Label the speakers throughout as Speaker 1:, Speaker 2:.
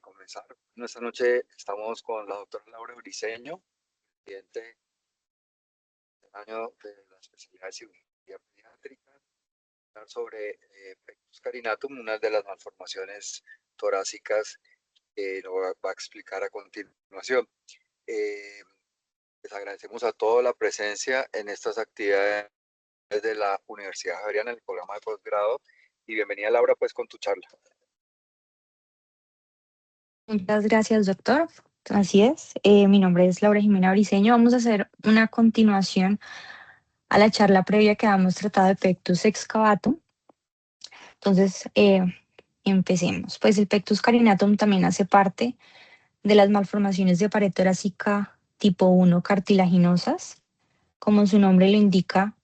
Speaker 1: Comenzar. Esta noche estamos con la doctora Laura Briceño, presidente del año de la especialidad de cirugía pediátrica, hablar sobre pectus carinatum, una de las malformaciones torácicas que nos va a explicar a continuación. Les agradecemos a todos la presencia en estas actividades de la Universidad Javeriana en el programa de posgrado, y bienvenida Laura pues con tu charla.
Speaker 2: Muchas gracias, doctor. Así es. Mi nombre es Laura Jimena Briceño. Vamos a hacer una continuación a la charla previa que habíamos tratado de pectus excavatum. Entonces, empecemos. Pues el pectus carinatum también hace parte de las malformaciones de pared torácica tipo 1 cartilaginosas. Como su nombre lo indica,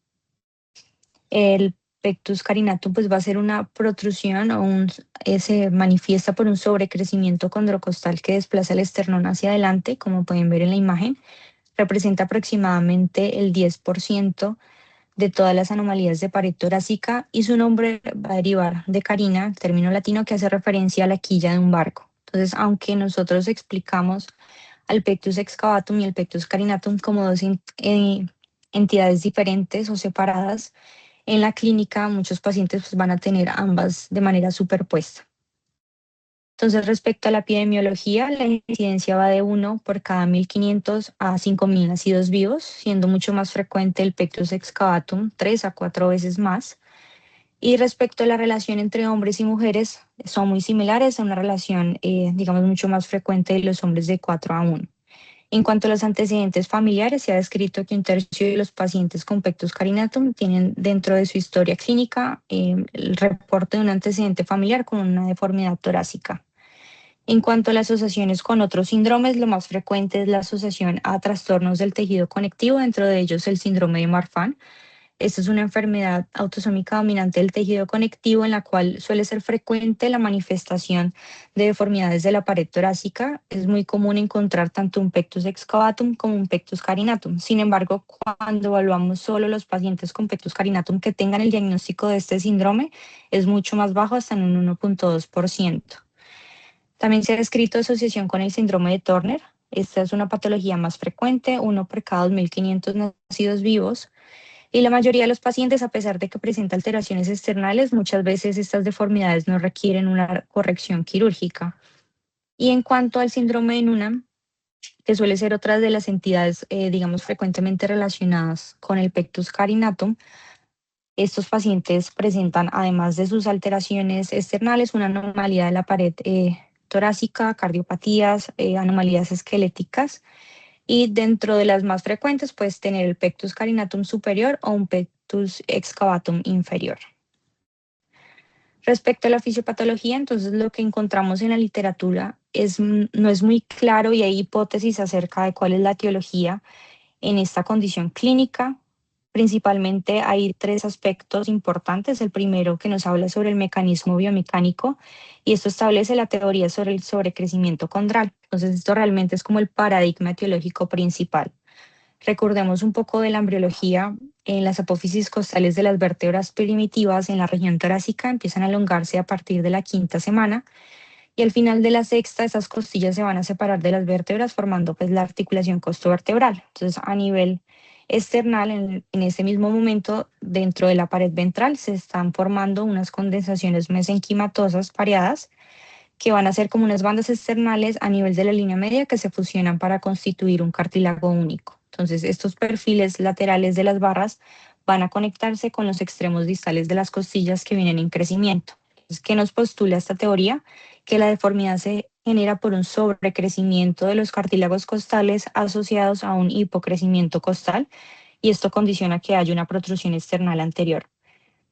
Speaker 2: el pectus carinatum pues va a ser una protrusión se manifiesta por un sobrecrecimiento condrocostal que desplaza el esternón hacia adelante, como pueden ver en la imagen. Representa aproximadamente el 10% de todas las anomalías de pared torácica y su nombre va a derivar de carina, el término latino que hace referencia a la quilla de un barco. Entonces, aunque nosotros explicamos al pectus excavatum y el pectus carinatum como dos entidades diferentes o separadas, en la clínica muchos pacientes pues, van a tener ambas de manera superpuesta. Entonces, respecto a la epidemiología, la incidencia va de 1 por cada 1.500 a 5.000 nacidos vivos, siendo mucho más frecuente el pectus excavatum, 3 a 4 veces más. Y respecto a la relación entre hombres y mujeres, son muy similares, a una relación, digamos, mucho más frecuente de los hombres de 4 a 1. En cuanto a los antecedentes familiares, se ha descrito que 1/3 de los pacientes con pectus carinatum tienen dentro de su historia clínica el reporte de un antecedente familiar con una deformidad torácica. En cuanto a las asociaciones con otros síndromes, lo más frecuente es la asociación a trastornos del tejido conectivo, dentro de ellos el síndrome de Marfan. Esta es una enfermedad autosómica dominante del tejido conectivo en la cual suele ser frecuente la manifestación de deformidades de la pared torácica. Es muy común encontrar tanto un pectus excavatum como un pectus carinatum. Sin embargo, cuando evaluamos solo los pacientes con pectus carinatum que tengan el diagnóstico de este síndrome, es mucho más bajo, hasta en un 1.2%. También se ha descrito asociación con el síndrome de Turner. Esta es una patología más frecuente, 1 por cada 2.500 nacidos vivos. Y la mayoría de los pacientes, a pesar de que presenta alteraciones externales, muchas veces estas deformidades no requieren una corrección quirúrgica. Y en cuanto al síndrome de Noonan, que suele ser otra de las entidades, digamos, frecuentemente relacionadas con el pectus carinatum, estos pacientes presentan, además de sus alteraciones externales, una anomalía de la pared torácica, cardiopatías, anomalías esqueléticas. Y dentro de las más frecuentes puedes tener el pectus carinatum superior o un pectus excavatum inferior. Respecto a la fisiopatología, entonces lo que encontramos en la literatura no es muy claro y hay hipótesis acerca de cuál es la etiología en esta condición clínica. Principalmente hay 3 aspectos importantes. El primero, que nos habla sobre el mecanismo biomecánico, y esto establece la teoría sobre el sobrecrecimiento condral. Entonces, esto realmente es como el paradigma etiológico principal. Recordemos un poco de la embriología. En las apófisis costales de las vértebras primitivas en la región torácica empiezan a elongarse a partir de la 5ª semana, y al final de la 6ª, esas costillas se van a separar de las vértebras formando pues la articulación costovertebral. Entonces, a nivel external, en ese mismo momento, dentro de la pared ventral se están formando unas condensaciones mesenquimatosas pareadas que van a ser como unas bandas externales a nivel de la línea media que se fusionan para constituir un cartílago único. Entonces, estos perfiles laterales de las barras van a conectarse con los extremos distales de las costillas que vienen en crecimiento. Entonces, ¿qué nos postula esta teoría? Que la deformidad se genera por un sobrecrecimiento de los cartílagos costales asociados a un hipocrecimiento costal, y esto condiciona que haya una protrusión external anterior.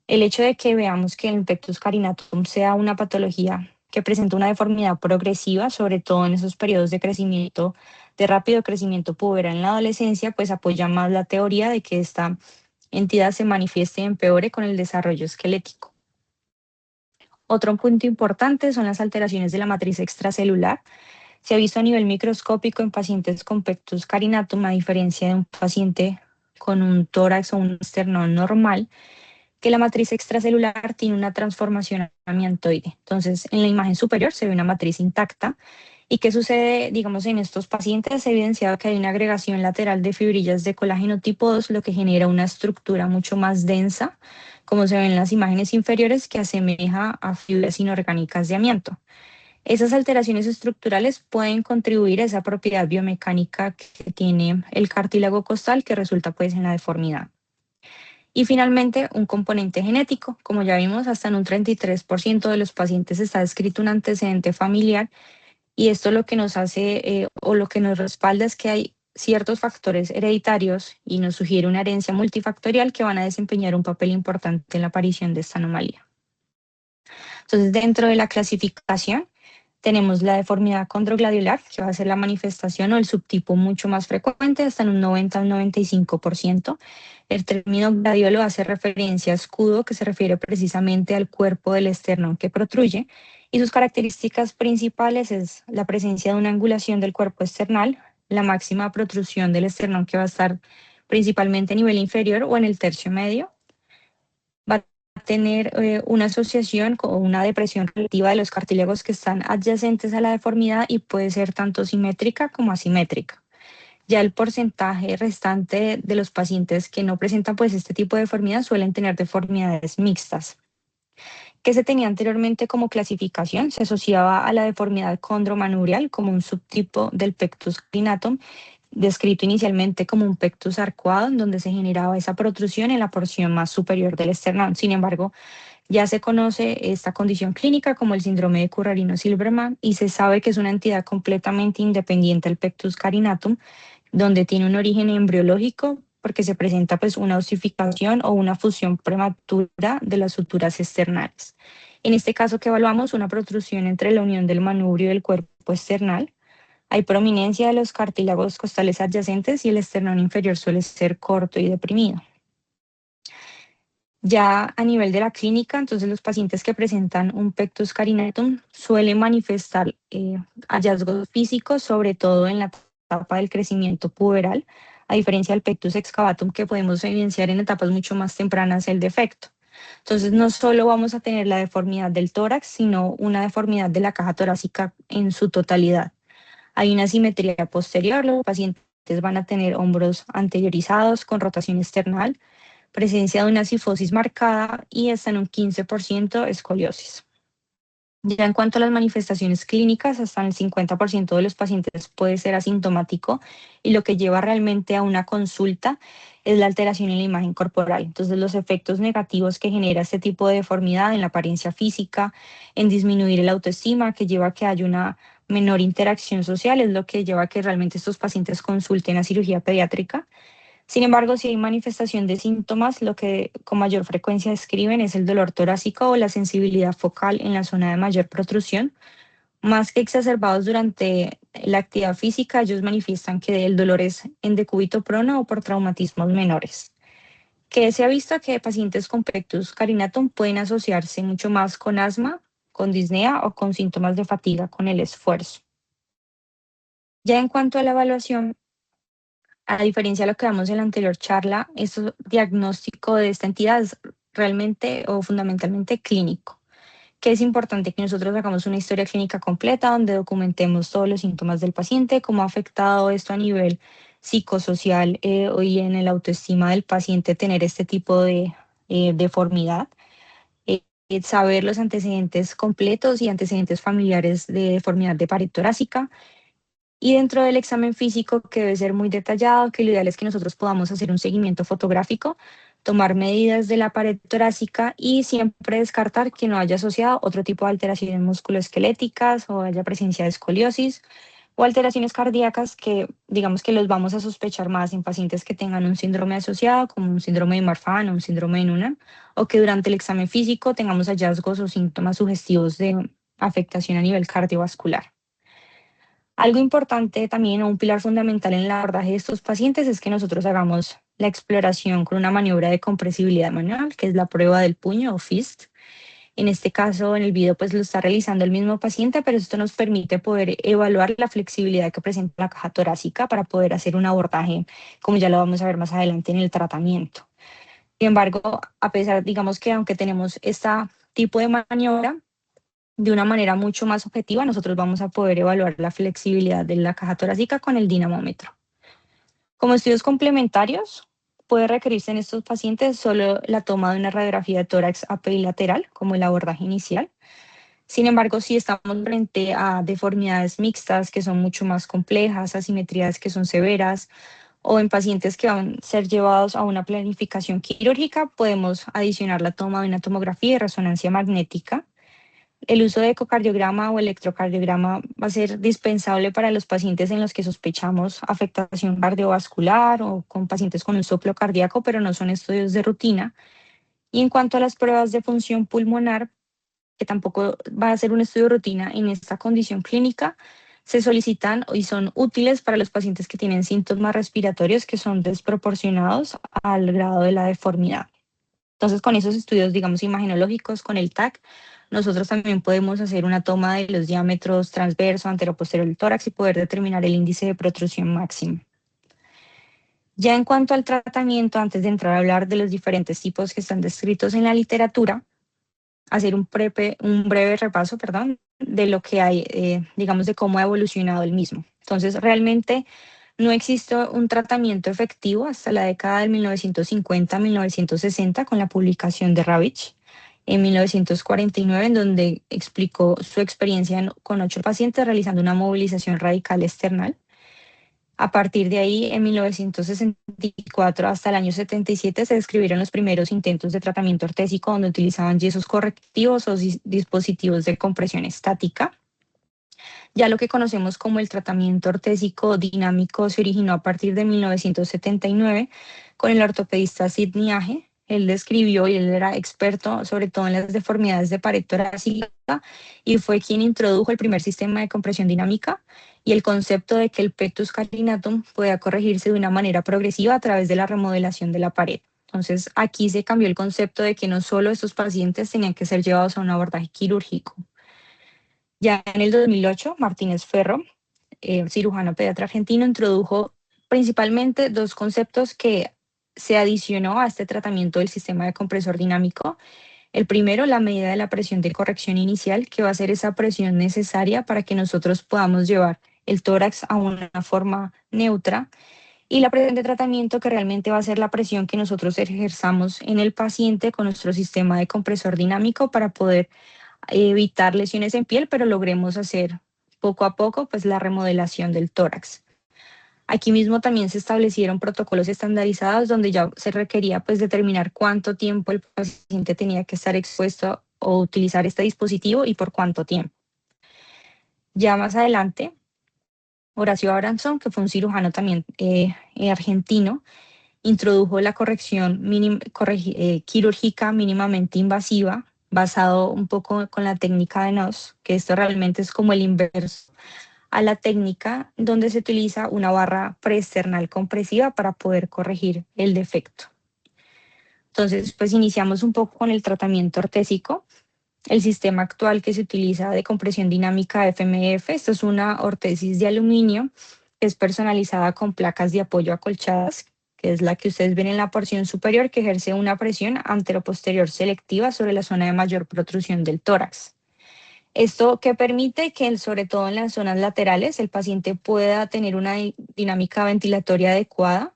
Speaker 2: El hecho de que veamos que el pectus carinatum sea una patología que presenta una deformidad progresiva, sobre todo en esos periodos de crecimiento, de rápido crecimiento puberal en la adolescencia, pues apoya más la teoría de que esta entidad se manifieste y empeore con el desarrollo esquelético. Otro punto importante son las alteraciones de la matriz extracelular. Se ha visto a nivel microscópico en pacientes con pectus carinatum, a diferencia de un paciente con un tórax o un esternón normal, que la matriz extracelular tiene una transformación amiantoide. Entonces, en la imagen superior se ve una matriz intacta. ¿Y qué sucede, digamos, en estos pacientes? Se ha evidenciado que hay una agregación lateral de fibrillas de colágeno tipo 2, lo que genera una estructura mucho más densa, como se ve en las imágenes inferiores, que asemeja a fibras inorgánicas de amianto. Esas alteraciones estructurales pueden contribuir a esa propiedad biomecánica que tiene el cartílago costal, que resulta pues en la deformidad. Y finalmente, un componente genético. Como ya vimos, hasta en un 33% de los pacientes está descrito un antecedente familiar, y esto lo que nos hace o lo que nos respalda es que hay ciertos factores hereditarios y nos sugiere una herencia multifactorial que van a desempeñar un papel importante en la aparición de esta anomalía. Entonces, dentro de la clasificación, tenemos la deformidad condroglandular, que va a ser la manifestación o el subtipo mucho más frecuente, hasta en un 90 al 95%. El término gladiolo hace referencia a escudo, que se refiere precisamente al cuerpo del esternón que protruye, y sus características principales es la presencia de una angulación del cuerpo esternal, la máxima protrusión del esternón, que va a estar principalmente a nivel inferior o en el tercio medio. Va a tener una asociación con una depresión relativa de los cartílagos que están adyacentes a la deformidad, y puede ser tanto simétrica como asimétrica. Ya el porcentaje restante de los pacientes que no presentan pues este tipo de deformidad suelen tener deformidades mixtas. Que se tenía anteriormente como clasificación, se asociaba a la deformidad condromanubrial como un subtipo del pectus carinatum, descrito inicialmente como un pectus arcuado, en donde se generaba esa protrusión en la porción más superior del esternón. Sin embargo, ya se conoce esta condición clínica como el síndrome de Currarino-Silberman, y se sabe que es una entidad completamente independiente del pectus carinatum, donde tiene un origen embriológico porque se presenta pues una osificación o una fusión prematura de las suturas externales. En este caso que evaluamos, una protrusión entre la unión del manubrio y del cuerpo external. Hay prominencia de los cartílagos costales adyacentes y el esternón inferior suele ser corto y deprimido. Ya a nivel de la clínica, entonces los pacientes que presentan un pectus carinatum suelen manifestar hallazgos físicos, sobre todo en la etapa del crecimiento puberal, a diferencia del pectus excavatum, que podemos evidenciar en etapas mucho más tempranas el defecto. Entonces no solo vamos a tener la deformidad del tórax, sino una deformidad de la caja torácica en su totalidad. Hay una simetría posterior, los pacientes van a tener hombros anteriorizados con rotación external, presencia de una cifosis marcada y hasta en un 15% escoliosis. Ya en cuanto a las manifestaciones clínicas, hasta el 50% de los pacientes puede ser asintomático, y lo que lleva realmente a una consulta es la alteración en la imagen corporal. Entonces, los efectos negativos que genera este tipo de deformidad en la apariencia física, en disminuir el autoestima, que lleva a que haya una menor interacción social, es lo que lleva a que realmente estos pacientes consulten a cirugía pediátrica. Sin embargo, si hay manifestación de síntomas, lo que con mayor frecuencia describen es el dolor torácico o la sensibilidad focal en la zona de mayor protrusión. Más que exacerbados durante la actividad física, ellos manifiestan que el dolor es en decúbito prono o por traumatismos menores. Que se ha visto que pacientes con pectus carinatum pueden asociarse mucho más con asma, con disnea o con síntomas de fatiga con el esfuerzo. Ya en cuanto a la evaluación, a diferencia de lo que vimos en la anterior charla, este diagnóstico de esta entidad es realmente o fundamentalmente clínico, que es importante que nosotros hagamos una historia clínica completa donde documentemos todos los síntomas del paciente, cómo ha afectado esto a nivel psicosocial y en el autoestima del paciente tener este tipo de deformidad. Saber los antecedentes completos y antecedentes familiares de deformidad de pared torácica, y dentro del examen físico, que debe ser muy detallado, que lo ideal es que nosotros podamos hacer un seguimiento fotográfico, tomar medidas de la pared torácica y siempre descartar que no haya asociado otro tipo de alteraciones musculoesqueléticas o haya presencia de escoliosis o alteraciones cardíacas, que digamos que los vamos a sospechar más en pacientes que tengan un síndrome asociado, como un síndrome de Marfan o un síndrome de Noonan, o que durante el examen físico tengamos hallazgos o síntomas sugestivos de afectación a nivel cardiovascular. Algo importante también, o un pilar fundamental en el abordaje de estos pacientes, es que nosotros hagamos la exploración con una maniobra de compresibilidad manual, que es la prueba del puño o fist. En este caso, en el video, pues lo está realizando el mismo paciente, pero esto nos permite poder evaluar la flexibilidad que presenta la caja torácica para poder hacer un abordaje, como ya lo vamos a ver más adelante en el tratamiento. Sin embargo, a pesar, digamos que aunque tenemos este tipo de maniobra, de una manera mucho más objetiva, nosotros vamos a poder evaluar la flexibilidad de la caja torácica con el dinamómetro. Como estudios complementarios, puede requerirse en estos pacientes solo la toma de una radiografía de tórax apilateral, como el abordaje inicial. Sin embargo, si estamos frente a deformidades mixtas que son mucho más complejas, asimetrías que son severas, o en pacientes que van a ser llevados a una planificación quirúrgica, podemos adicionar la toma de una tomografía de resonancia magnética. El uso de ecocardiograma o electrocardiograma va a ser dispensable para los pacientes en los que sospechamos afectación cardiovascular o con pacientes con un soplo cardíaco, pero no son estudios de rutina. Y en cuanto a las pruebas de función pulmonar, que tampoco va a ser un estudio de rutina en esta condición clínica, se solicitan y son útiles para los pacientes que tienen síntomas respiratorios que son desproporcionados al grado de la deformidad. Entonces, con esos estudios, digamos, imagenológicos, con el TAC, nosotros también podemos hacer una toma de los diámetros transverso, antero-posterior del tórax y poder determinar el índice de protrusión máximo. Ya en cuanto al tratamiento, antes de entrar a hablar de los diferentes tipos que están descritos en la literatura, hacer un breve repaso, de lo que hay, digamos, de cómo ha evolucionado el mismo. Entonces, realmente no existe un tratamiento efectivo hasta la década del 1950-1960 con la publicación de Ravitch en 1949, en donde explicó su experiencia con 8 pacientes realizando una movilización radical external. A partir de ahí, en 1964 hasta el año 77, se describieron los primeros intentos de tratamiento ortésico donde utilizaban yesos correctivos o dispositivos de compresión estática. Ya lo que conocemos como el tratamiento ortésico dinámico se originó a partir de 1979 con el ortopedista Sidney Age. Él describió y él era experto sobre todo en las deformidades de pared torácica y fue quien introdujo el primer sistema de compresión dinámica y el concepto de que el pectus carinatum podía corregirse de una manera progresiva a través de la remodelación de la pared. Entonces aquí se cambió el concepto de que no solo estos pacientes tenían que ser llevados a un abordaje quirúrgico. Ya en el 2008, Martínez Ferro, cirujano pediatra argentino, introdujo principalmente dos conceptos que se adicionó a este tratamiento del sistema de compresor dinámico. El primero, la medida de la presión de corrección inicial, que va a ser esa presión necesaria para que nosotros podamos llevar el tórax a una forma neutra. Y la presión de tratamiento, que realmente va a ser la presión que nosotros ejerzamos en el paciente con nuestro sistema de compresor dinámico para poder evitar lesiones en piel, pero logremos hacer poco a poco pues la remodelación del tórax. Aquí mismo también se establecieron protocolos estandarizados donde ya se requería pues determinar cuánto tiempo el paciente tenía que estar expuesto o utilizar este dispositivo y por cuánto tiempo. Ya más adelante, Horacio Abramson, que fue un cirujano también argentino, introdujo la corrección quirúrgica mínimamente invasiva, basado un poco con la técnica de NOS, que esto realmente es como el inverso a la técnica donde se utiliza una barra preesternal compresiva para poder corregir el defecto. Entonces, pues iniciamos un poco con el tratamiento ortésico. El sistema actual que se utiliza de compresión dinámica FMF, esto es una ortesis de aluminio que es personalizada con placas de apoyo acolchadas, que es la que ustedes ven en la porción superior, que ejerce una presión anteroposterior selectiva sobre la zona de mayor protrusión del tórax. Esto que permite que, sobre todo en las zonas laterales, el paciente pueda tener una dinámica ventilatoria adecuada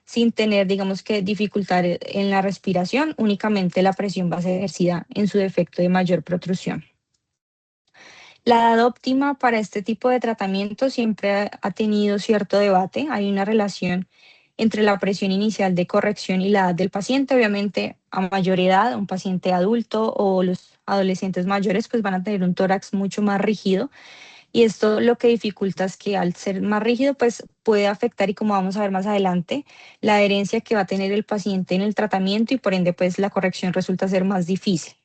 Speaker 2: sin tener, digamos que, dificultad en la respiración, únicamente la presión va a ser ejercida en su defecto de mayor protrusión. La edad óptima para este tipo de tratamiento siempre ha tenido cierto debate. Hay una relación entre la presión inicial de corrección y la edad del paciente. Obviamente, a mayor edad, un paciente adulto o los adolescentes mayores pues van a tener un tórax mucho más rígido y esto lo que dificulta es que al ser más rígido pues puede afectar, y como vamos a ver más adelante, la adherencia que va a tener el paciente en el tratamiento y por ende pues la corrección resulta ser más difícil.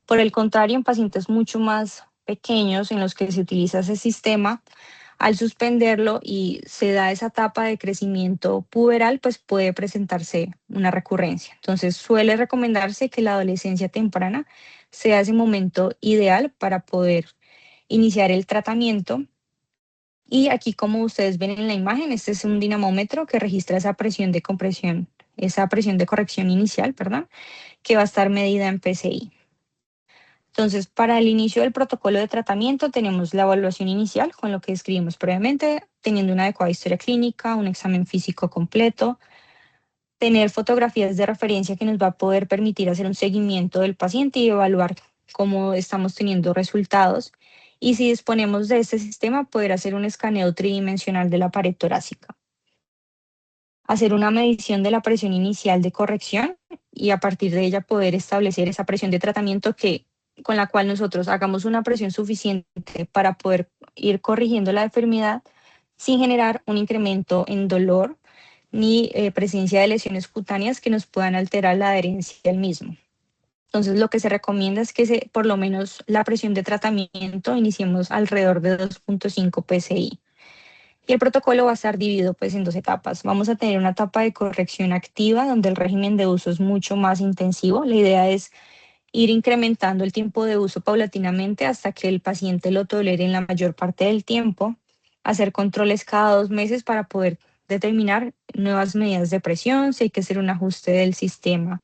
Speaker 2: Por el contrario, en pacientes mucho más pequeños en los que se utiliza ese sistema, al suspenderlo y se da esa etapa de crecimiento puberal, pues puede presentarse una recurrencia. Entonces suele recomendarse que la adolescencia temprana sea ese momento ideal para poder iniciar el tratamiento. Y aquí, como ustedes ven en la imagen, este es un dinamómetro que registra esa presión de compresión esa presión de corrección inicial, perdón, que va a estar medida en PSI. Entonces, para el inicio del protocolo de tratamiento tenemos la evaluación inicial, con lo que describimos previamente, teniendo una adecuada historia clínica, un examen físico completo, tener fotografías de referencia que nos va a poder permitir hacer un seguimiento del paciente y evaluar cómo estamos teniendo resultados. Y si disponemos de este sistema, poder hacer un escaneo tridimensional de la pared torácica. Hacer una medición de la presión inicial de corrección y a partir de ella poder establecer esa presión de tratamiento con la cual nosotros hagamos una presión suficiente para poder ir corrigiendo la enfermedad sin generar un incremento en dolor ni presencia de lesiones cutáneas que nos puedan alterar la adherencia al mismo. Entonces, lo que se recomienda es que por lo menos la presión de tratamiento iniciemos alrededor de 2.5 PSI. Y el protocolo va a estar dividido pues en dos etapas. Vamos a tener una etapa de corrección activa donde el régimen de uso es mucho más intensivo. La idea es ir incrementando el tiempo de uso paulatinamente hasta que el paciente lo tolere en la mayor parte del tiempo. Hacer controles cada 2 meses para poder determinar nuevas medidas de presión, si hay que hacer un ajuste del sistema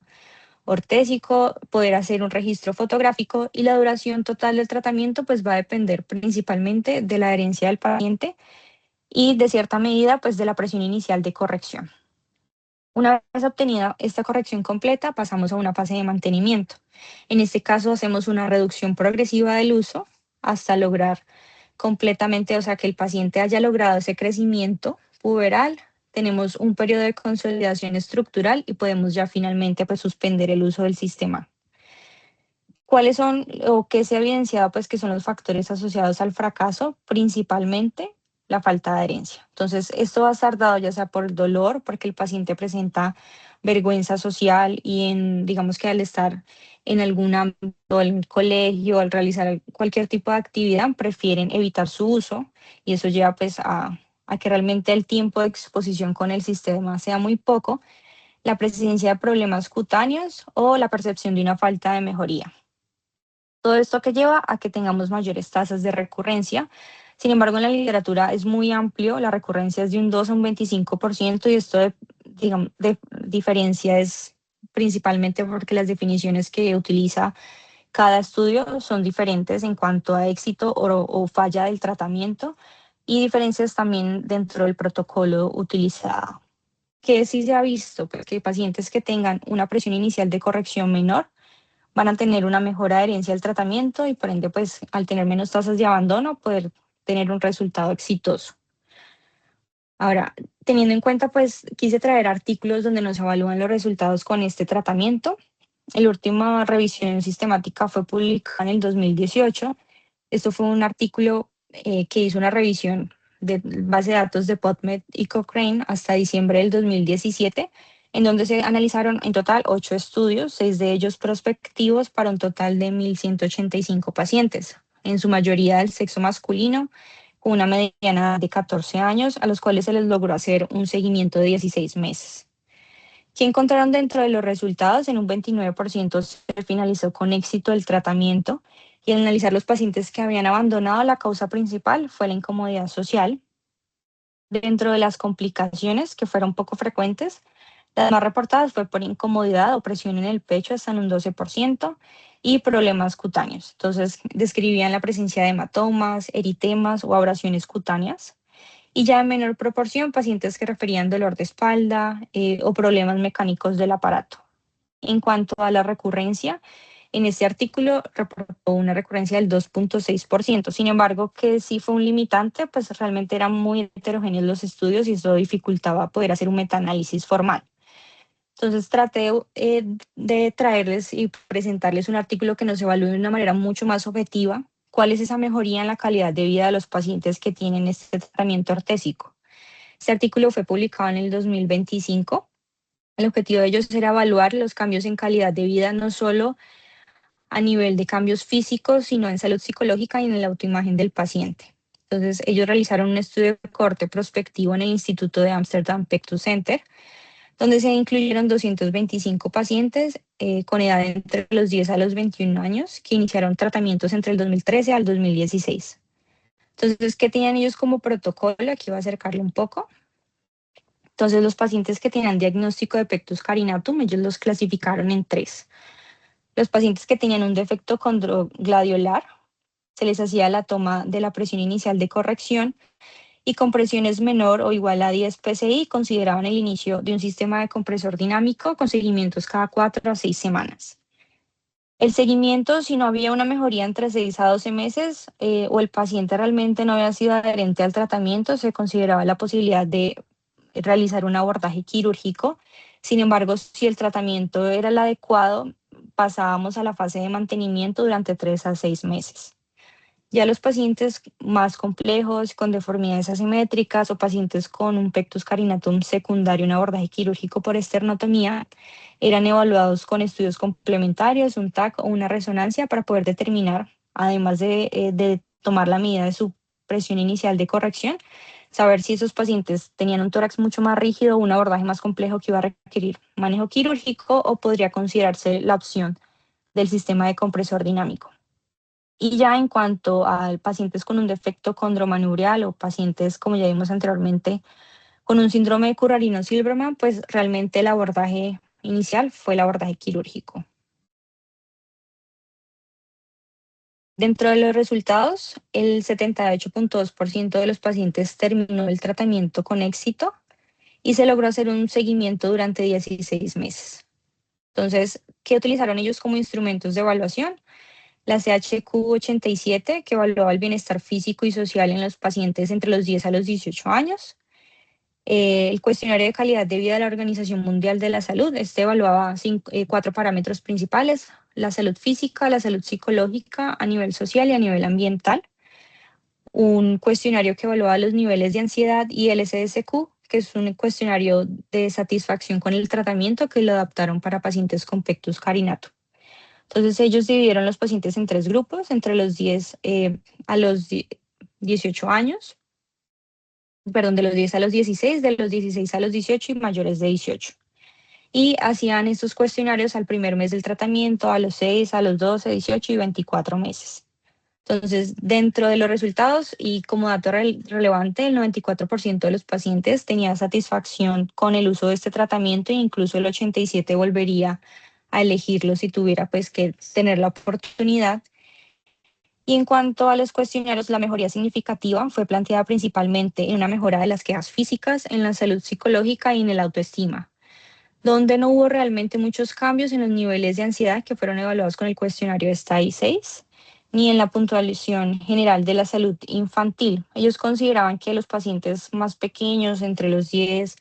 Speaker 2: ortésico, poder hacer un registro fotográfico y la duración total del tratamiento pues va a depender principalmente de la adherencia del paciente y de cierta medida pues de la presión inicial de corrección. Una vez obtenida esta corrección completa, pasamos a una fase de mantenimiento. En este caso hacemos una reducción progresiva del uso hasta lograr completamente, o sea, que el paciente haya logrado ese crecimiento puberal. Tenemos un periodo de consolidación estructural y podemos ya finalmente pues suspender el uso del sistema. ¿Cuáles son o qué se ha evidenciado? Pues que son los factores asociados al fracaso, principalmente la falta de adherencia. Entonces, esto va a estar dado ya sea por el dolor, porque el paciente presenta vergüenza social y digamos que al estar en algún ámbito, en el colegio, al realizar cualquier tipo de actividad, prefieren evitar su uso y eso lleva pues a que realmente el tiempo de exposición con el sistema sea muy poco, la presencia de problemas cutáneos o la percepción de una falta de mejoría. Todo esto que lleva a que tengamos mayores tasas de recurrencia. Sin embargo, en la literatura es muy amplio, la recurrencia es de un 2 a un 25% y esto de diferencia es principalmente porque las definiciones que utiliza cada estudio son diferentes en cuanto a éxito o falla del tratamiento y diferencias también dentro del protocolo utilizado. Que sí se ha visto pues, que pacientes que tengan una presión inicial de corrección menor van a tener una mejor adherencia al tratamiento y por ende, pues al tener menos tasas de abandono, poder tener un resultado exitoso. Ahora, teniendo en cuenta, pues quise traer artículos donde nos evalúan los resultados con este tratamiento. La última revisión sistemática fue publicada en el 2018. Esto fue un artículo que hizo una revisión de base de datos de PubMed y Cochrane hasta diciembre del 2017, en donde se analizaron en total 8 estudios, 6 de ellos prospectivos para un total de 1.185 pacientes, en su mayoría del sexo masculino, con una mediana de 14 años, a los cuales se les logró hacer un seguimiento de 16 meses. ¿Qué encontraron dentro de los resultados? En un 29% se finalizó con éxito el tratamiento y al analizar los pacientes que habían abandonado, la causa principal fue la incomodidad social. Dentro de las complicaciones, que fueron poco frecuentes, las más reportadas fue por incomodidad o presión en el pecho, hasta en un 12%, y problemas cutáneos. Entonces, describían la presencia de hematomas, eritemas o abrasiones cutáneas. Y ya en menor proporción, pacientes que referían dolor de espalda o problemas mecánicos del aparato. En cuanto a la recurrencia, en este artículo reportó una recurrencia del 2.6%. Sin embargo, que sí fue un limitante, pues realmente eran muy heterogéneos los estudios y eso dificultaba poder hacer un metaanálisis formal. Entonces traté de traerles y presentarles un artículo que nos evalúe de una manera mucho más objetiva cuál es esa mejoría en la calidad de vida de los pacientes que tienen este tratamiento ortésico. Este artículo fue publicado en el 2025. El objetivo de ellos era evaluar los cambios en calidad de vida, no solo a nivel de cambios físicos, sino en salud psicológica y en la autoimagen del paciente. Entonces, ellos realizaron un estudio de corte prospectivo en el Instituto de Amsterdam Pectus Center, donde se incluyeron 225 pacientes con edad entre los 10 a los 21 años que iniciaron tratamientos entre el 2013 al 2016. Entonces, ¿qué tenían ellos como protocolo? Aquí voy a acercarle un poco. Entonces, los pacientes que tenían diagnóstico de pectus carinatum, ellos los clasificaron en tres. Los pacientes que tenían un defecto condrogladiolar, se les hacía la toma de la presión inicial de corrección y con presiones menor o igual a 10 PSI consideraban el inicio de un sistema de compresor dinámico con seguimientos cada 4 a 6 semanas. El seguimiento, si no había una mejoría entre 6 a 12 meses o el paciente realmente no había sido adherente al tratamiento, se consideraba la posibilidad de realizar un abordaje quirúrgico. Sin embargo, si el tratamiento era el adecuado, pasábamos a la fase de mantenimiento durante 3 a 6 meses. Ya los pacientes más complejos, con deformidades asimétricas o pacientes con un pectus carinatum secundario, un abordaje quirúrgico por esternotomía, eran evaluados con estudios complementarios, un TAC o una resonancia para poder determinar, además de tomar la medida de su presión inicial de corrección, saber si esos pacientes tenían un tórax mucho más rígido o un abordaje más complejo que iba a requerir manejo quirúrgico o podría considerarse la opción del sistema de compresor dinámico. Y ya en cuanto a pacientes con un defecto condromanubrial o pacientes, como ya vimos anteriormente, con un síndrome de Currarino-Silberman, pues realmente el abordaje inicial fue el abordaje quirúrgico. Dentro de los resultados, el 78.2% de los pacientes terminó el tratamiento con éxito y se logró hacer un seguimiento durante 16 meses. Entonces, ¿qué utilizaron ellos como instrumentos de evaluación? La CHQ-87, que evaluaba el bienestar físico y social en los pacientes entre los 10 a los 18 años. El cuestionario de calidad de vida de la Organización Mundial de la Salud, este evaluaba 4 parámetros principales: la salud física, la salud psicológica a nivel social y a nivel ambiental. Un cuestionario que evaluaba los niveles de ansiedad y el SDSQ, que es un cuestionario de satisfacción con el tratamiento que lo adaptaron para pacientes con pectus carinatum. Entonces ellos dividieron los pacientes en tres grupos, entre los 10 a los 18 años, perdón, de los 10 a los 16, de los 16 a los 18 y mayores de 18. Y hacían estos cuestionarios al primer mes del tratamiento, a los 6, a los 12, 18 y 24 meses. Entonces, dentro de los resultados y como dato relevante, el 94% de los pacientes tenía satisfacción con el uso de este tratamiento e incluso el 87% volvería a elegirlo si tuviera pues que tener la oportunidad. Y en cuanto a los cuestionarios, la mejoría significativa fue planteada principalmente en una mejora de las quejas físicas, en la salud psicológica y en el autoestima, donde no hubo realmente muchos cambios en los niveles de ansiedad que fueron evaluados con el cuestionario STAI 6, ni en la puntuación general de la salud infantil. Ellos consideraban que los pacientes más pequeños, entre los 10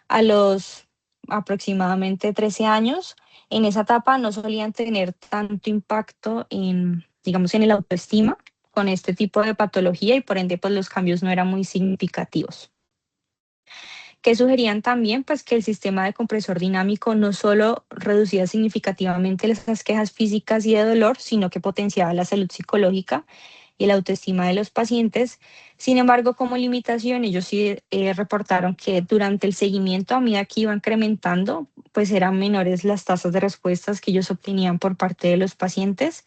Speaker 2: a los aproximadamente 13 años, en esa etapa no solían tener tanto impacto en, digamos, en el autoestima con este tipo de patología y por ende pues los cambios no eran muy significativos. Que sugerían también pues que el sistema de compresor dinámico no solo reducía significativamente las quejas físicas y de dolor, sino que potenciaba la salud psicológica y la autoestima de los pacientes. Sin embargo, como limitación, ellos sí reportaron que durante el seguimiento, a medida que iba incrementando, pues eran menores las tasas de respuestas que ellos obtenían por parte de los pacientes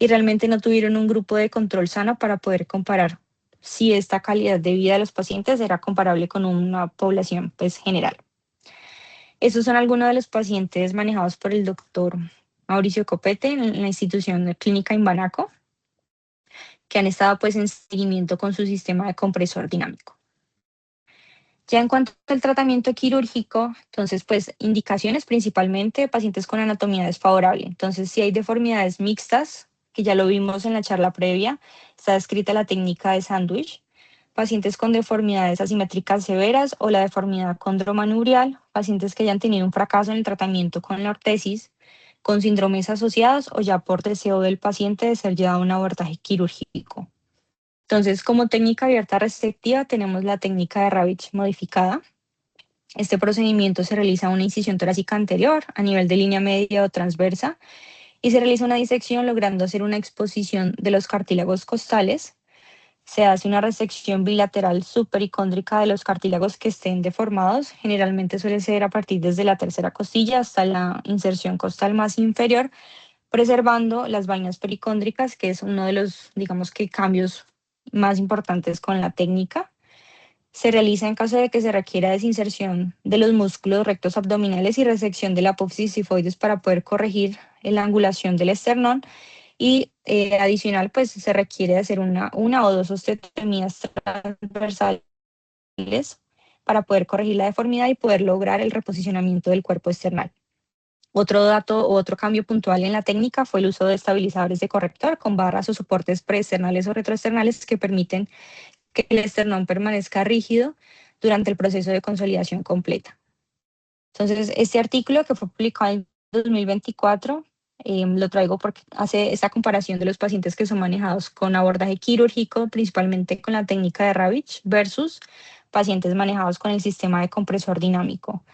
Speaker 2: y realmente no tuvieron un grupo de control sano para poder comparar si esta calidad de vida de los pacientes era comparable con una población pues, general. Esos son algunos de los pacientes manejados por el doctor Mauricio Copete en la institución clínica Imbanaco, que han estado pues en seguimiento con su sistema de compresor dinámico. Ya en cuanto al tratamiento quirúrgico, entonces pues indicaciones principalmente pacientes con anatomía desfavorable. Entonces si hay deformidades mixtas, que ya lo vimos en la charla previa, está descrita la técnica de sándwich, pacientes con deformidades asimétricas severas o la deformidad condromanubrial, pacientes que hayan tenido un fracaso en el tratamiento con la ortesis, con síndromes asociados o ya por deseo del paciente de ser llevado a un abordaje quirúrgico. Entonces, como técnica abierta restrictiva, tenemos la técnica de Ravitch modificada. Este procedimiento se realiza una incisión torácica anterior a nivel de línea media o transversa y se realiza una disección logrando hacer una exposición de los cartílagos costales. Se hace una resección bilateral supericóndrica de los cartílagos que estén deformados. Generalmente suele ser a partir desde la tercera costilla hasta la inserción costal más inferior, preservando las vainas pericóndricas, que es uno de los, digamos que, cambios más importantes con la técnica. Se realiza en caso de que se requiera desinserción de los músculos rectos abdominales y resección de la apófisis sifoides para poder corregir la angulación del esternón. Y adicional, pues se requiere hacer una o dos osteotomías transversales para poder corregir la deformidad y poder lograr el reposicionamiento del cuerpo external. Otro dato o otro cambio puntual en la técnica fue el uso de estabilizadores de corrector con barras o soportes preexternales o retroexternales que permiten que el esternón permanezca rígido durante el proceso de consolidación completa. Entonces, este artículo que fue publicado en 2024 lo traigo porque hace esta comparación de los pacientes que son manejados con abordaje quirúrgico, principalmente con la técnica de Ravitch, versus pacientes manejados con el sistema de compresor dinámico.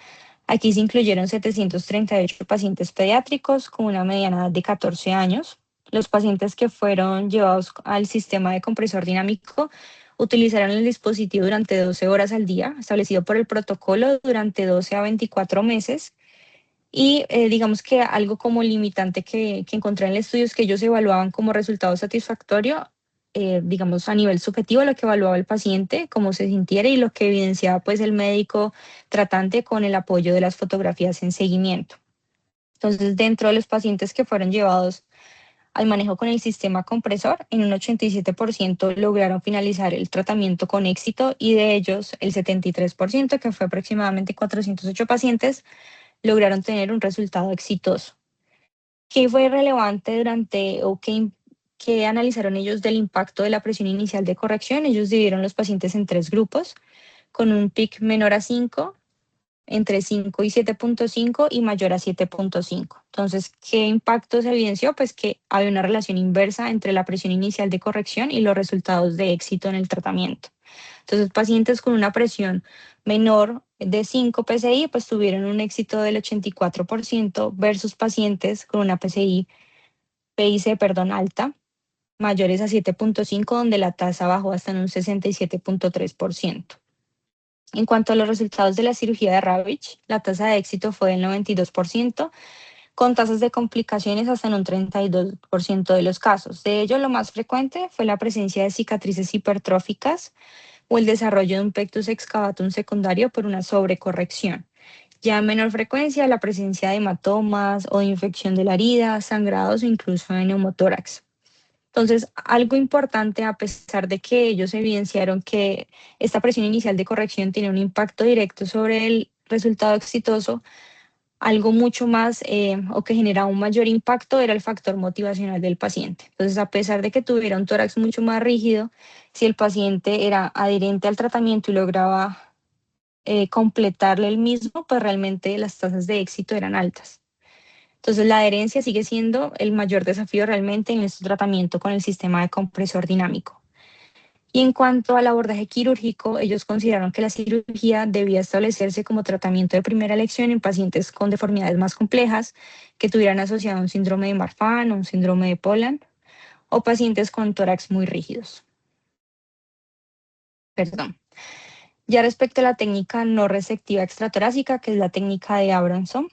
Speaker 2: Aquí se incluyeron 738 pacientes pediátricos con una mediana edad de 14 años. Los pacientes que fueron llevados al sistema de compresor dinámico utilizaron el dispositivo durante 12 horas al día, establecido por el protocolo durante 12 a 24 meses. Y digamos que algo como limitante que encontré en el estudio es que ellos evaluaban como resultado satisfactorio, digamos a nivel subjetivo, lo que evaluaba el paciente, cómo se sintiera y lo que evidenciaba pues el médico tratante con el apoyo de las fotografías en seguimiento. Entonces, dentro de los pacientes que fueron llevados al manejo con el sistema compresor, en un 87% lograron finalizar el tratamiento con éxito y de ellos el 73%, que fue aproximadamente 408 pacientes, lograron tener un resultado exitoso. ¿Qué fue relevante durante o qué analizaron ellos del impacto de la presión inicial de corrección? Ellos dividieron los pacientes en 3 grupos, con un PIC menor a 5, entre 5 y 7.5 y mayor a 7.5. Entonces, ¿qué impacto se evidenció? Pues que había una relación inversa entre la presión inicial de corrección y los resultados de éxito en el tratamiento. Entonces, pacientes con una presión menor de 5 PSI, pues tuvieron un éxito del 84% versus pacientes con una PIC, alta, mayores a 7.5, donde la tasa bajó hasta en un 67.3%. En cuanto a los resultados de la cirugía de Ravitch, la tasa de éxito fue del 92%, con tasas de complicaciones hasta en un 32% de los casos. De ello, lo más frecuente fue la presencia de cicatrices hipertróficas o el desarrollo de un pectus excavatum secundario por una sobrecorrección. Ya en menor frecuencia, la presencia de hematomas o de infección de la herida, sangrados o incluso de neumotórax. Entonces, algo importante, a pesar de que ellos evidenciaron que esta presión inicial de corrección tiene un impacto directo sobre el resultado exitoso, algo mucho más o que genera un mayor impacto era el factor motivacional del paciente. Entonces, a pesar de que tuviera un tórax mucho más rígido, si el paciente era adherente al tratamiento y lograba completarle el mismo, pues realmente las tasas de éxito eran altas. Entonces, la adherencia sigue siendo el mayor desafío realmente en este tratamiento con el sistema de compresor dinámico. Y en cuanto al abordaje quirúrgico, ellos consideraron que la cirugía debía establecerse como tratamiento de primera elección en pacientes con deformidades más complejas que tuvieran asociado un síndrome de Marfan o un síndrome de Poland o pacientes con tórax muy rígidos. Perdón. Ya respecto a la técnica no resectiva extratorácica, que es la técnica de Abramson,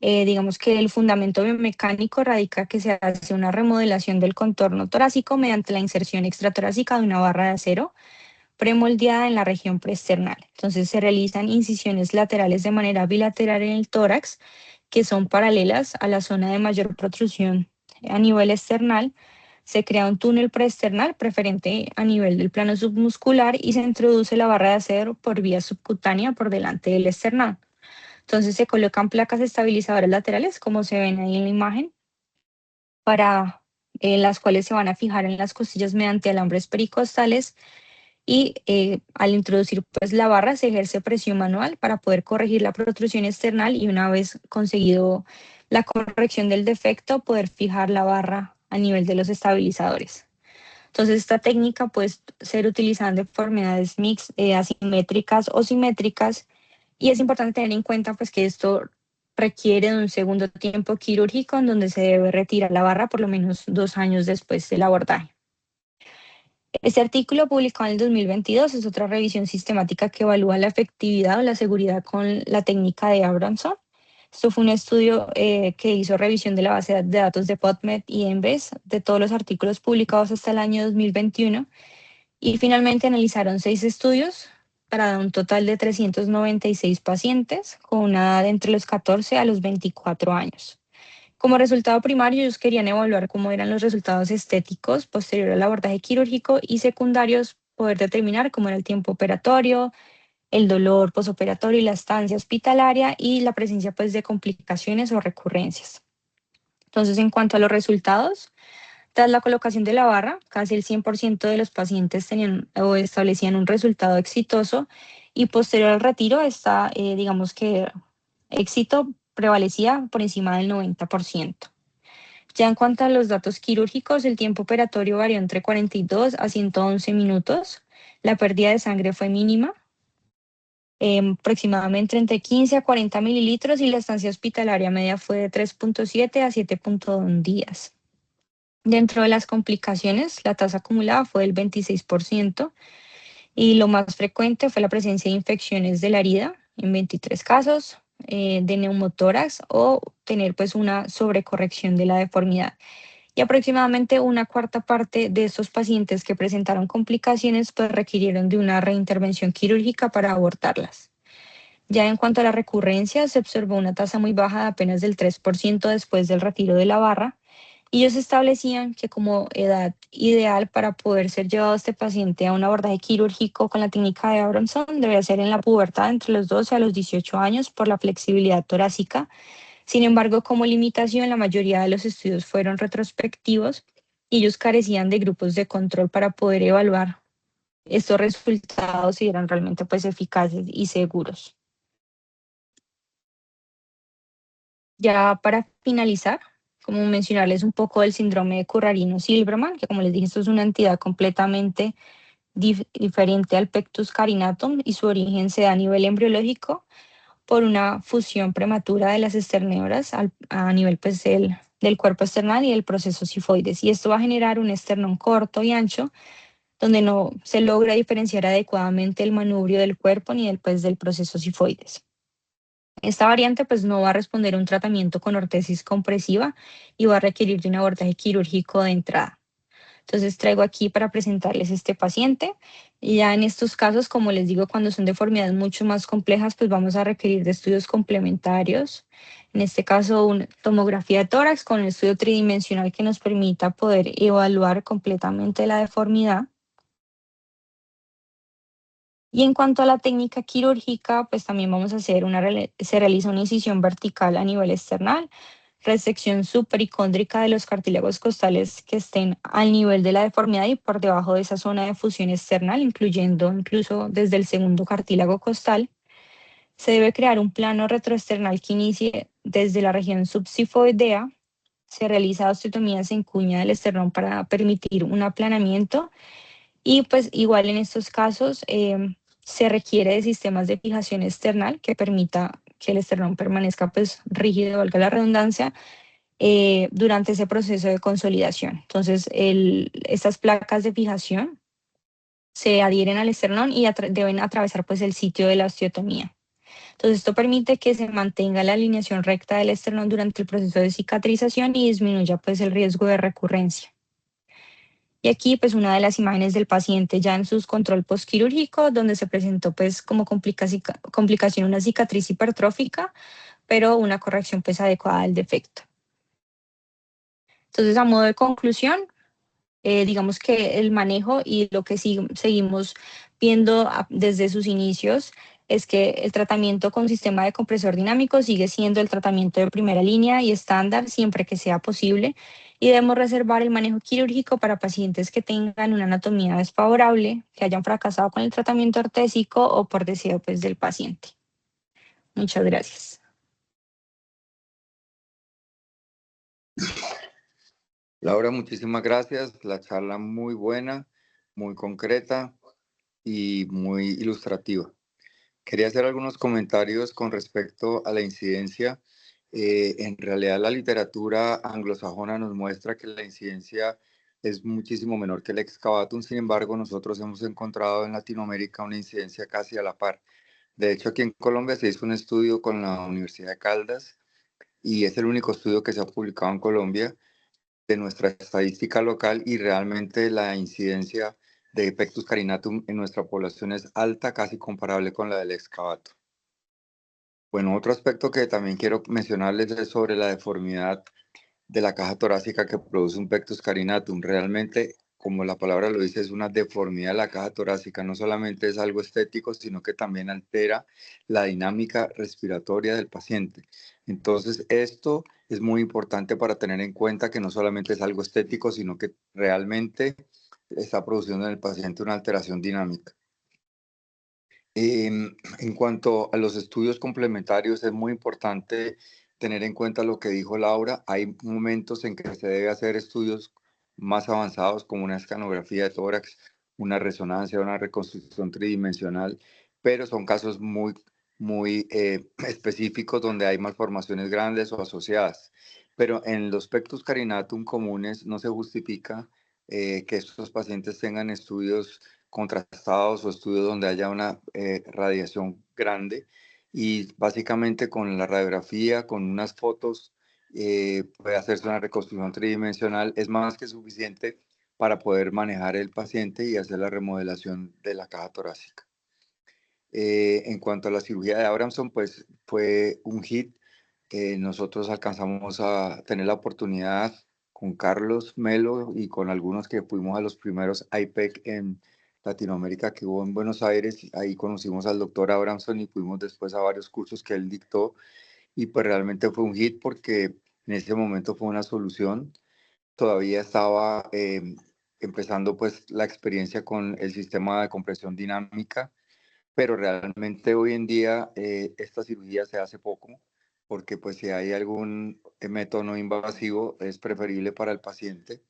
Speaker 2: digamos que el fundamento biomecánico radica que se hace una remodelación del contorno torácico mediante la inserción extratorácica de una barra de acero premoldeada en la región preesternal. Entonces se realizan incisiones laterales de manera bilateral en el tórax que son paralelas a la zona de mayor protrusión a nivel external. Se crea un túnel preesternal preferente a nivel del plano submuscular y se introduce la barra de acero por vía subcutánea por delante del esternal. Entonces se colocan placas estabilizadoras laterales, como se ven ahí en la imagen, para las cuales se van a fijar en las costillas mediante alambres pericostales y al introducir pues la barra se ejerce presión manual para poder corregir la protrusión external y una vez conseguido la corrección del defecto poder fijar la barra a nivel de los estabilizadores. Entonces esta técnica puede ser utilizada en deformidades asimétricas o simétricas y es importante tener en cuenta pues que esto requiere de un segundo tiempo quirúrgico en donde se debe retirar la barra por lo menos 2 años después del abordaje. Este artículo publicado en el 2022 es otra revisión sistemática que evalúa la efectividad o la seguridad con la técnica de Abramson. Esto fue un estudio que hizo revisión de la base de datos de PubMed y Embase de todos los artículos publicados hasta el año 2021 Y finalmente analizaron 6 estudios para un total de 396 pacientes con una edad entre los 14 a los 24 años. Como resultado primario, ellos querían evaluar cómo eran los resultados estéticos posterior al abordaje quirúrgico y secundarios, poder determinar cómo era el tiempo operatorio, el dolor posoperatorio y la estancia hospitalaria y la presencia pues, de complicaciones o recurrencias. Entonces, en cuanto a los resultados, tras la colocación de la barra, casi el 100% de los pacientes tenían o establecían un resultado exitoso y posterior al retiro, digamos que éxito prevalecía por encima del 90%. Ya en cuanto a los datos quirúrgicos, el tiempo operatorio varió entre 42 a 111 minutos. La pérdida de sangre fue mínima, aproximadamente entre 15 a 40 mililitros, y la estancia hospitalaria media fue de 3.7 a 7.1 días. Dentro de las complicaciones, la tasa acumulada fue del 26% y lo más frecuente fue la presencia de infecciones de la herida en 23 casos, de neumotórax o tener pues una sobrecorrección de la deformidad. Y aproximadamente una cuarta parte de estos pacientes que presentaron complicaciones pues requirieron de una reintervención quirúrgica para abortarlas. Ya en cuanto a la recurrencia, se observó una tasa muy baja de apenas del 3% después del retiro de la barra, y ellos establecían que como edad ideal para poder ser llevado este paciente a un abordaje quirúrgico con la técnica de Abramson debería ser en la pubertad entre los 12 a los 18 años por la flexibilidad torácica. Sin embargo, como limitación, la mayoría de los estudios fueron retrospectivos y ellos carecían de grupos de control para poder evaluar estos resultados si eran realmente pues eficaces y seguros. Ya para finalizar, como mencionarles un poco del síndrome de Currarino-Silberman, que como les dije, esto es una entidad completamente diferente al Pectus carinatum y su origen se da a nivel embriológico por una fusión prematura de las esternéoras a nivel pues, del cuerpo esternal y del proceso sifoides. Y esto va a generar un esternón corto y ancho, donde no se logra diferenciar adecuadamente el manubrio del cuerpo ni del proceso sifoides. Esta variante pues no va a responder a un tratamiento con ortesis compresiva y va a requerir de un abordaje quirúrgico de entrada. Entonces traigo aquí para presentarles este paciente, y ya en estos casos, como les digo, cuando son deformidades mucho más complejas, pues vamos a requerir de estudios complementarios. En este caso, una tomografía de tórax con un estudio tridimensional que nos permita poder evaluar completamente la deformidad. Y en cuanto a la técnica quirúrgica, pues también vamos a hacer se realiza una incisión vertical a nivel external, resección supericóndrica de los cartílagos costales que estén al nivel de la deformidad y por debajo de esa zona de fusión external, incluyendo incluso desde el segundo cartílago costal. Se debe crear un plano retroesternal que inicie desde la región subsifoidea. Se realiza osteotomías en cuña del esternón para permitir un aplanamiento, y pues igual en estos casos se requiere de sistemas de fijación external que permita que el esternón permanezca pues rígido, valga la redundancia, durante ese proceso de consolidación. Entonces, estas placas de fijación se adhieren al esternón y deben atravesar pues el sitio de la osteotomía. Entonces, esto permite que se mantenga la alineación recta del esternón durante el proceso de cicatrización y disminuya pues el riesgo de recurrencia. Y aquí pues una de las imágenes del paciente ya en sus control postquirúrgico, donde se presentó pues como complicación una cicatriz hipertrófica, pero una corrección pues adecuada del defecto. Entonces, a modo de conclusión, digamos que el manejo y lo que seguimos viendo desde sus inicios es que el tratamiento con sistema de compresor dinámico sigue siendo el tratamiento de primera línea y estándar siempre que sea posible, y debemos reservar el manejo quirúrgico para pacientes que tengan una anatomía desfavorable, que hayan fracasado con el tratamiento ortésico o por deseo pues, del paciente. Muchas gracias.
Speaker 3: Laura, muchísimas gracias. La charla muy buena, muy concreta y muy ilustrativa. Quería hacer algunos comentarios con respecto a la incidencia. En realidad, la literatura anglosajona nos muestra que la incidencia es muchísimo menor que el excavatum. Sin embargo, nosotros hemos encontrado en Latinoamérica una incidencia casi a la par. De hecho, aquí en Colombia se hizo un estudio con la Universidad de Caldas y es el único estudio que se ha publicado en Colombia de nuestra estadística local, y realmente la incidencia de pectus carinatum en nuestra población es alta, casi comparable con la del excavato. Bueno, otro aspecto que también quiero mencionarles es sobre la deformidad de la caja torácica que produce un pectus carinatum. Realmente, como la palabra lo dice, es una deformidad de la caja torácica. No solamente es algo estético, sino que también altera la dinámica respiratoria del paciente. Entonces, esto es muy importante para tener en cuenta que no solamente es algo estético, sino que realmente está produciendo en el paciente una alteración dinámica. En cuanto a los estudios complementarios, es muy importante tener en cuenta lo que dijo Laura. Hay momentos en que se debe hacer estudios más avanzados como una escanografía de tórax, una resonancia, una reconstrucción tridimensional, pero son casos muy específicos donde hay malformaciones grandes o asociadas. Pero en los pectus carinatum comunes no se justifica que estos pacientes tengan estudios contrastados o estudios donde haya una radiación grande, y básicamente con la radiografía, con unas fotos, puede hacerse una reconstrucción tridimensional, es más que suficiente para poder manejar el paciente y hacer la remodelación de la caja torácica. En cuanto a la cirugía de Abramson, pues fue un hit. Nosotros alcanzamos a tener la oportunidad con Carlos Melo y con algunos que fuimos a los primeros IPEC en Latinoamérica que hubo en Buenos Aires. Ahí conocimos al doctor Abramson y fuimos después a varios cursos que él dictó, y pues realmente fue un hit porque en ese momento fue una solución. Todavía estaba empezando pues la experiencia con el sistema de compresión dinámica, pero realmente hoy en día esta cirugía se hace poco porque pues si hay algún método no invasivo es preferible para el paciente.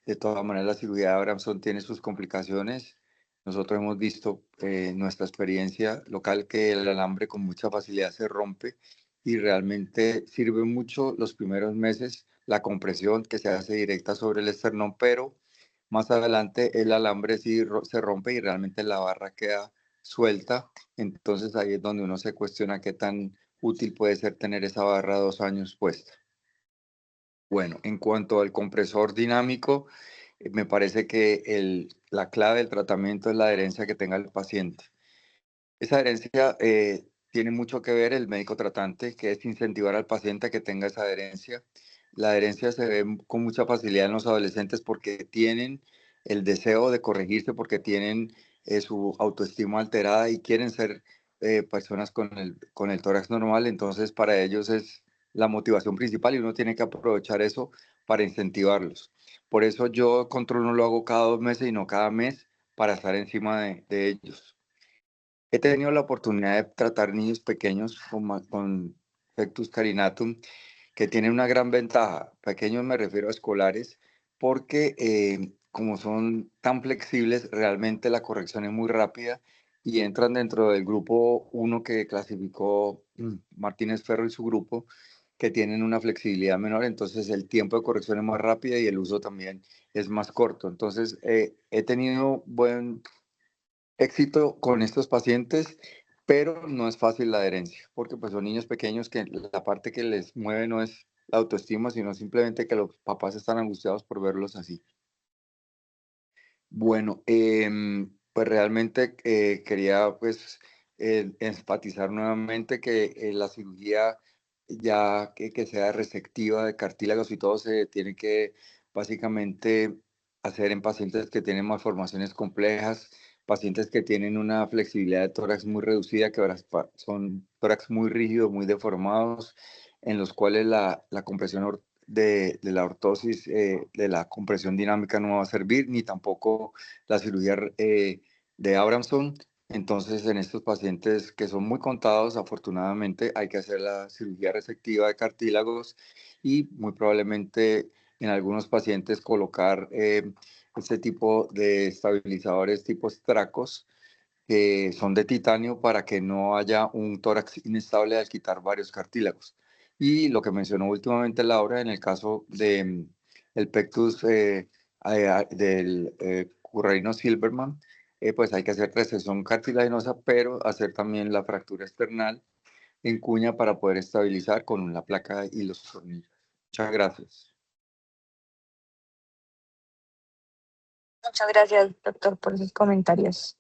Speaker 3: De todas maneras, la cirugía de Abramson tiene sus complicaciones. Nosotros hemos visto en nuestra experiencia local que el alambre con mucha facilidad se rompe, y realmente sirve mucho los primeros meses la compresión que se hace directa sobre el esternón, pero más adelante el alambre sí se rompe y realmente la barra queda suelta. Entonces ahí es donde uno se cuestiona qué tan útil puede ser tener esa barra 2 años puesta. Bueno, en cuanto al compresor dinámico, me parece que la clave del tratamiento es la adherencia que tenga el paciente. Esa adherencia tiene mucho que ver el médico tratante, que es incentivar al paciente a que tenga esa adherencia. La adherencia se ve con mucha facilidad en los adolescentes porque tienen el deseo de corregirse, porque tienen su autoestima alterada y quieren ser personas con el tórax normal. Entonces, para ellos es la motivación principal y uno tiene que aprovechar eso para incentivarlos. Por eso yo control no lo hago cada 2 meses, sino cada mes, para estar encima de ellos. He tenido la oportunidad de tratar niños pequeños con pectus carinatum que tienen una gran ventaja. Pequeños me refiero a escolares, porque como son tan flexibles, realmente la corrección es muy rápida y entran dentro del grupo 1 que clasificó Martínez Ferro y su grupo, que tienen una flexibilidad menor, entonces el tiempo de corrección es más rápido y el uso también es más corto. Entonces he tenido buen éxito con estos pacientes, pero no es fácil la adherencia, porque pues son niños pequeños que la parte que les mueve no es la autoestima, sino simplemente que los papás están angustiados por verlos así. Bueno, pues realmente quería pues enfatizar nuevamente que la cirugía ya que sea resectiva de cartílagos y todo se tiene que básicamente hacer en pacientes que tienen malformaciones complejas, pacientes que tienen una flexibilidad de tórax muy reducida, que ahora son tórax muy rígidos, muy deformados, en los cuales la compresión de la ortosis, de la compresión dinámica no va a servir, ni tampoco la cirugía de Abramson. Entonces, en estos pacientes que son muy contados, afortunadamente hay que hacer la cirugía resectiva de cartílagos y muy probablemente en algunos pacientes colocar este tipo de estabilizadores tipo Stracos, que son de titanio, para que no haya un tórax inestable al quitar varios cartílagos. Y lo que mencionó últimamente Laura, en el caso de el pectus del Currarino Silverman, pues hay que hacer recesión cartilaginosa, pero hacer también la fractura external en cuña para poder estabilizar con la placa y los tornillos. Muchas gracias.
Speaker 2: Muchas gracias, doctor, por sus comentarios.